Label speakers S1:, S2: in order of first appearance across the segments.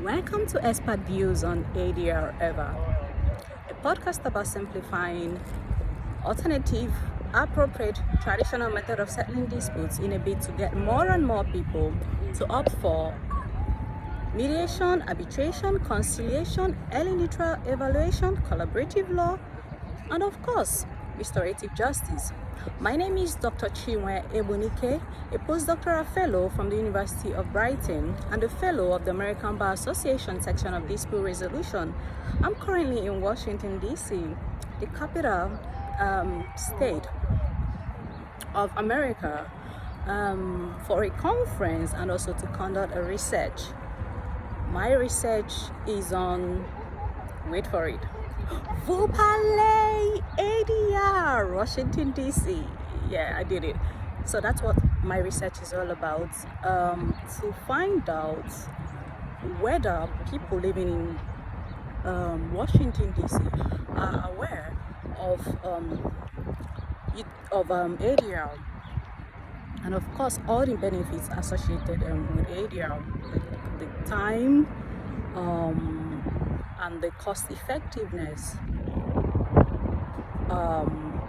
S1: Welcome to Expert Views on ADR Ever, a podcast about simplifying alternative, appropriate, traditional method of settling disputes in a bid to get more and more people to opt for mediation, arbitration, conciliation, early neutral evaluation, collaborative law, and of course, restorative justice. My name is Dr. DrChinweEgbunike, a postdoctoral fellow from the University of Brighton and a fellow of the American Bar Association section of dispute resolution. I'm currently in Washington, D.C., the capital state of America, for a conference and also to conduct a research. My research is on, wait for it, Vous, ADR, Washington, D.C. Yeah, I did it. So that's what my research is all about, to find out whether people living in Washington, D.C. are aware of ADR, and of course all the benefits associated with ADR, the time and the cost effectiveness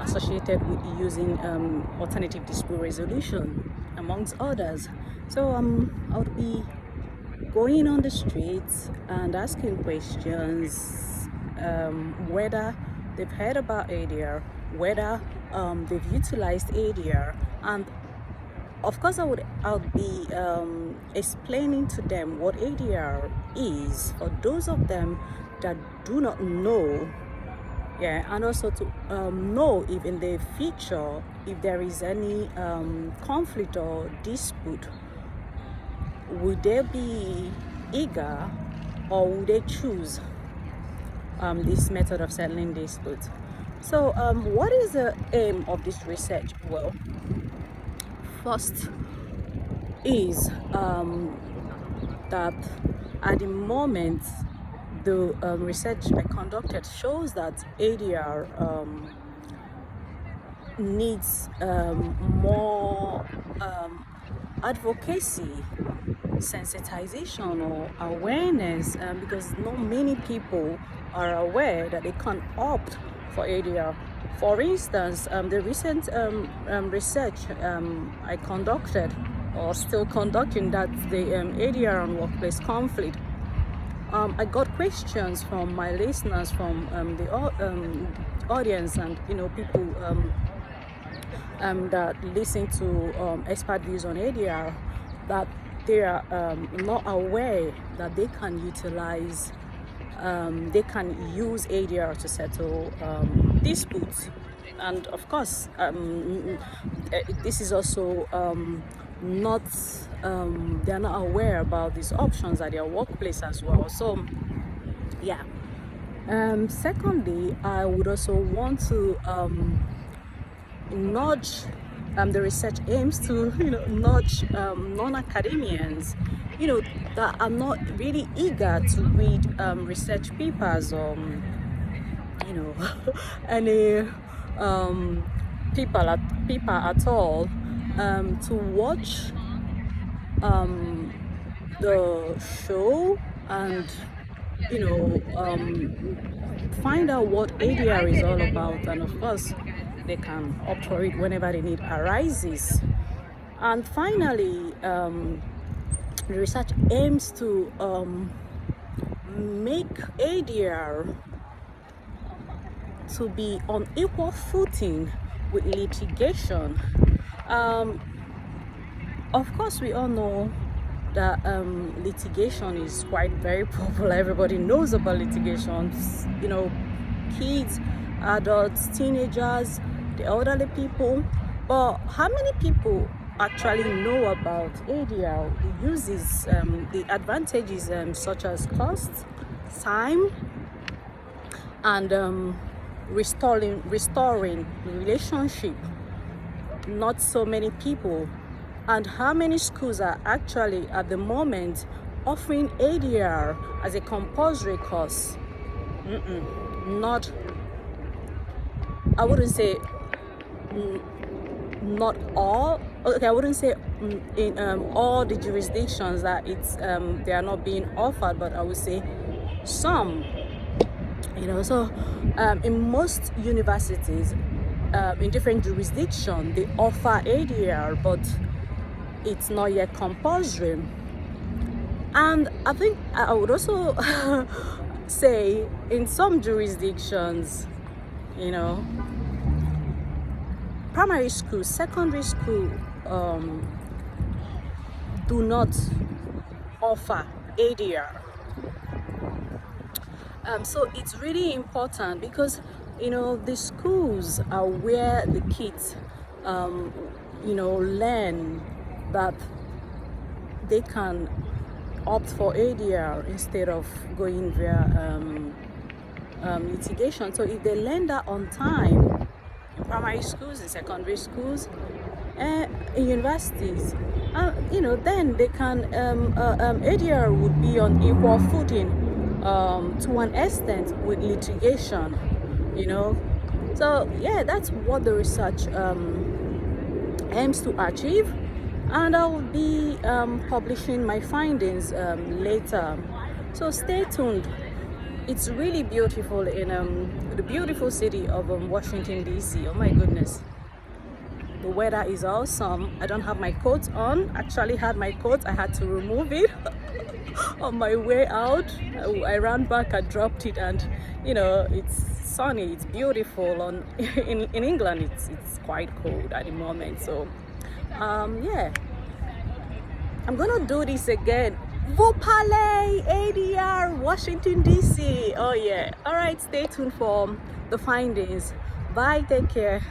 S1: associated with using alternative dispute resolution, amongst others. So I'll be going on the streets and asking questions, whether they've heard about ADR, whether they've utilized ADR, and of course I'll be explaining to them what ADR is for those of them that do not know, and also to know if in the future, if there is any conflict or dispute, would they be eager or would they choose this method of settling disputes. So what is the aim of this research? Well, first is that at the moment the research I conducted shows that ADR needs more advocacy, sensitization or awareness, because not many people are aware that they can opt for ADR. For instance, the recent research I conducted, or still conducting, that the ADR on workplace conflict, I got questions from my listeners, from the audience, and people that listen to Expert Views on ADR, that they are not aware that they can utilize, they can use ADR to settle disputes. And of course, this is also not, they're not aware about these options at their workplace as well. So yeah. Secondly, I would also want to nudge, the research aims to nudge non-academians that are not really eager to read research papers or any paper at all, to watch the show and find out what ADR is all about, and of course they can opt for it whenever the need arises. And finally, the research aims to make ADR to be on equal footing with litigation. Of course, we all know that litigation is quite very popular. Everybody knows about litigation. Kids, adults, teenagers, the elderly people. But how many people actually know about ADR, the uses, the advantages, such as cost, time, and restoring relationship? Not so many people. And how many schools are actually at the moment offering ADR as a compulsory course? Not, I wouldn't say not all, okay, I wouldn't say in all the jurisdictions that it's they are not being offered, but I would say some, you know. So in most universities in different jurisdictions, they offer ADR, but it's not yet compulsory. And I think I would also say in some jurisdictions, you know, primary school, secondary school do not offer ADR. So it's really important, because you know the schools are where the kids you know, learn that they can opt for ADR instead of going via litigation. So if they learn that on time in primary schools, in secondary schools, in universities, you know, then they can ADR would be on equal footing to an extent with litigation, you know. So yeah, that's what the research aims to achieve, and I'll be publishing my findings later, so stay tuned. It's really beautiful in the beautiful city of Washington DC. Oh my goodness, the weather is awesome. I don't have my coat on. Actually had my coat, I had to remove it on my way out. I ran back, I dropped it, and you know, it's sunny, it's beautiful. In England it's quite cold at the moment. So yeah, I'm gonna do this again. Vous parlez, ADR, Washington DC. Oh yeah. All right, stay tuned for the findings. Bye, take care.